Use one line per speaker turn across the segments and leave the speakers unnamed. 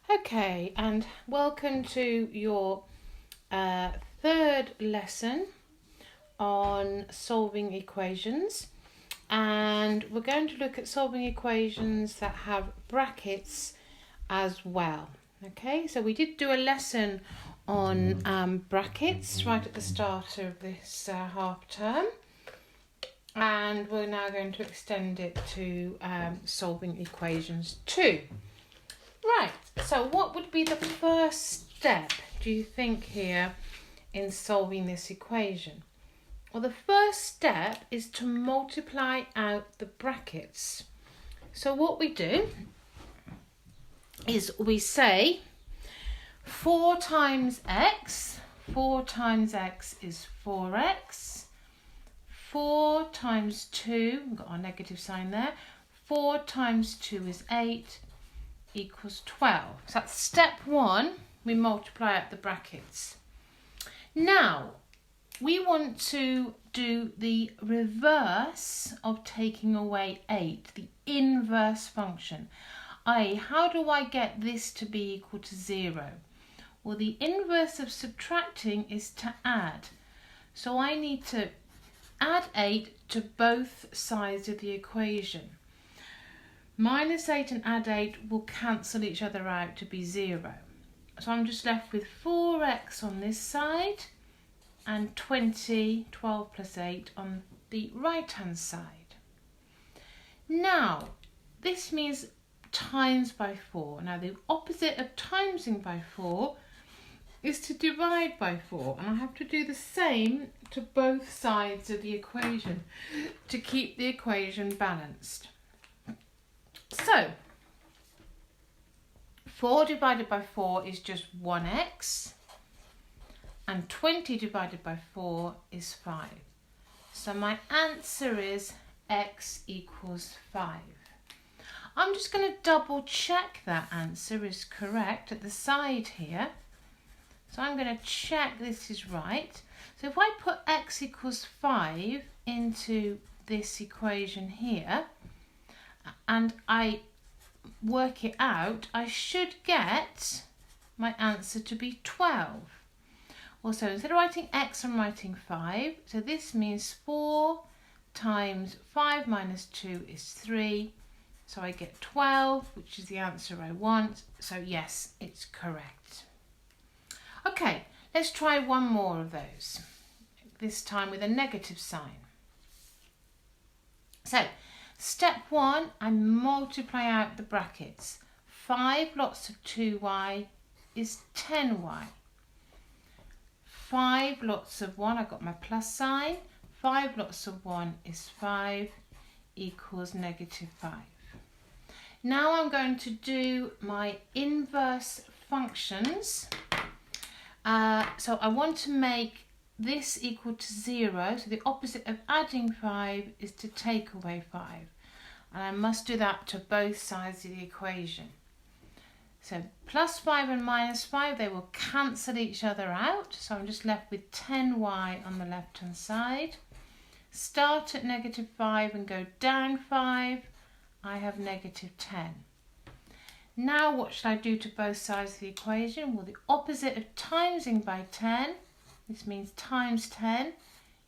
Okay, and welcome to your third lesson on solving equations. And we're going to look at solving equations that have brackets as well. Okay, so we did do a lesson on brackets right at the start of this half term. And we're now going to extend it to solving equations too. Right, so what would be the first step, do you think, here in solving this equation? Well, the first step is to multiply out the brackets. So what we do is we say 4 times x is 4x, 4 times 2, we've got our negative sign there, 4 times 2 is 8, equals 12. So that's step 1, we multiply out the brackets. Now, we want to do the reverse of taking away 8, the inverse function. i.e., how do I get this to be equal to 0? Well, the inverse of subtracting is to add. So I need to add 8 to both sides of the equation. Minus 8 and add 8 will cancel each other out to be 0. So I'm just left with 4x on this side and 12 plus 8 on the right hand side. Now, this means times by 4. Now, the opposite of timesing by 4 is to divide by 4. And I have to do the same to both sides of the equation to keep the equation balanced. So, 4 divided by 4 is just 1x, and 20 divided by 4 is 5. So my answer is x equals 5. I'm just going to double check that answer is correct at the side here. So I'm going to check this is right. So if I put x equals 5 into this equation here, and I work it out, I should get my answer to be 12. Also, instead of writing x, I'm writing 5. So this means 4 times 5 minus 2 is 3. So I get 12, which is the answer I want. So yes, it's correct. Okay, let's try one more of those. This time with a negative sign. So, step 1, I multiply out the brackets. 5 lots of 2y is 10y. 5 lots of 1, I got my plus sign. 5 lots of 1 is 5 equals negative 5. Now I'm going to do my inverse functions. So I want to make this equal to 0. So the opposite of adding 5 is to take away 5. And I must do that to both sides of the equation. So plus 5 and minus 5, they will cancel each other out. So I'm just left with 10y on the left hand side. Start at negative 5 and go down 5. I have negative 10. Now what should I do to both sides of the equation? Well, the opposite of timesing by 10, this means times 10,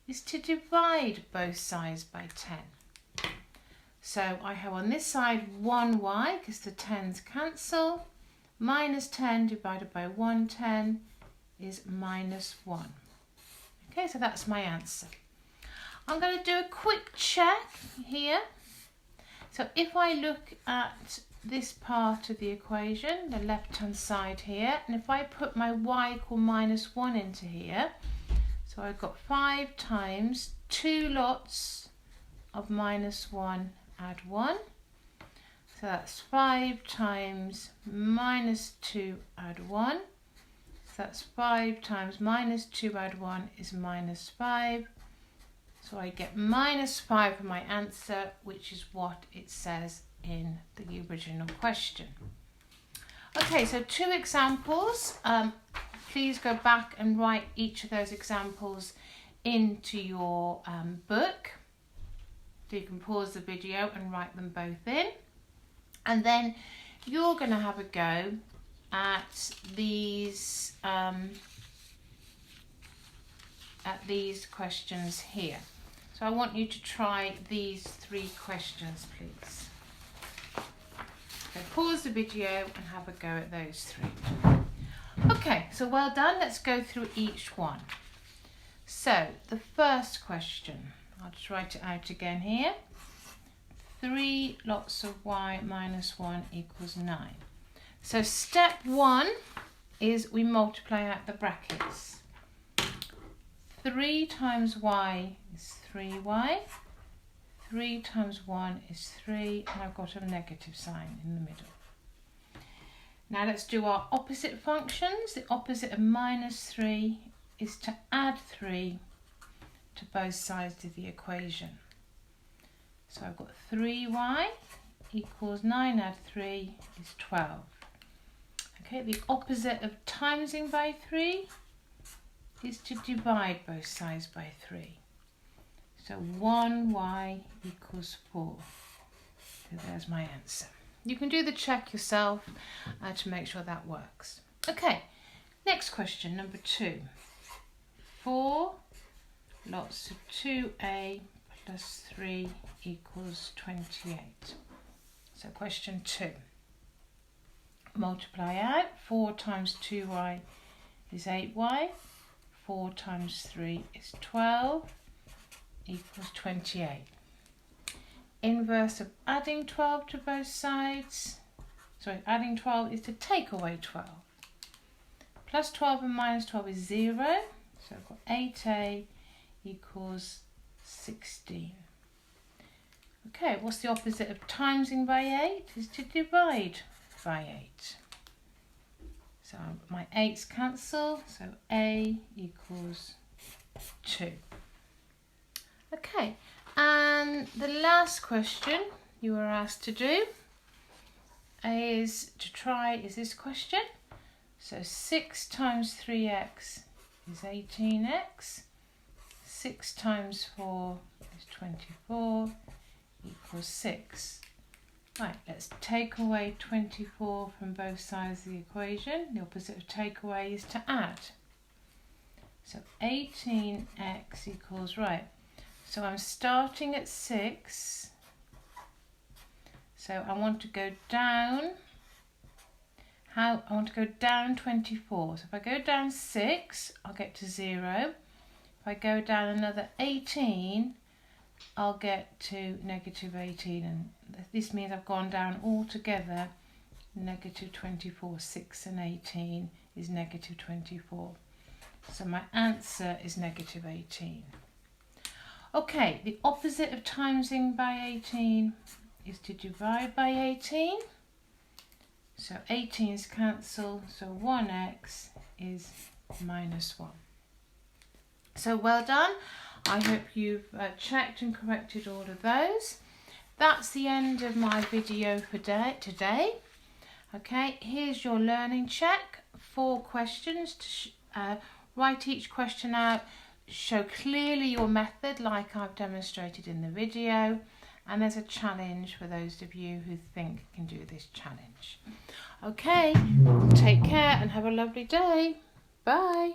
is to divide both sides by 10. So I have on this side 1y, because the 10's cancel, minus 10 divided by 110 is minus 1. Okay, so that's my answer. I'm going to do a quick check here. So if I look at this part of the equation, the left hand side here, and if I put my y equal minus 1 into here, so I've got 5 times 2 lots of minus 1 add 1, so that's 5 times minus 2 add 1, so that's 5 times minus 2 add 1 is minus 5, so I get minus 5 for my answer, which is what it says in the original question. Okay, so 2 examples. Please go back and write each of those examples into your book. So you can pause the video and write them both in. And then you're going to have a go at these questions here. So I want you to try these 3 questions, please. So pause the video and have a go at those 3. Okay, so well done. Let's go through each one. So the first question, I'll just write it out again here. 3 lots of y minus 1 equals 9. So step 1 is we multiply out the brackets. 3 times y is 3y. 3 times 1 is 3, and I've got a negative sign in the middle. Now let's do our opposite functions. The opposite of minus 3 is to add 3 to both sides of the equation. So I've got 3y equals 9 add 3 is 12. Okay, the opposite of timesing by 3 is to divide both sides by 3. So 1y equals 4. So there's my answer. You can do the check yourself to make sure that works. Okay, next question, number 2. 4 lots of 2a plus 3 equals 28. So question 2. Multiply out. 4 times 2y is 8y. 4 times 3 is 12 equals 28. Inverse of adding 12 to both sides. Sorry, adding 12 is to take away 12. Plus 12 and minus 12 is 0. So I've got 8a equals 16. Okay, what's the opposite of timesing by 8? Is to divide by 8. So my 8's cancel, so a equals 2. Okay, and the last question you were asked to do is this question. So 6 times 3x is 18x. 6 times 4 is 24 equals 6. Right, let's take away 24 from both sides of the equation. The opposite of take away is to add. So 18x equals, right, so I'm starting at 6. So I want to go down. I want to go down 24. So if I go down 6, I'll get to 0. If I go down another 18, I'll get to negative 18. And this means I've gone down altogether negative 24. 6 and 18 is negative 24. So my answer is negative 18. Okay, the opposite of timesing by 18 is to divide by 18. So 18's cancel, so 1x is minus 1. So well done. I hope you've checked and corrected all of those. That's the end of my video for today. Okay, here's your learning check. 4 questions to write each question out. Show clearly your method like I've demonstrated in the video, and there's a challenge for those of you who think you can do this challenge. Okay, take care and have a lovely day. Bye.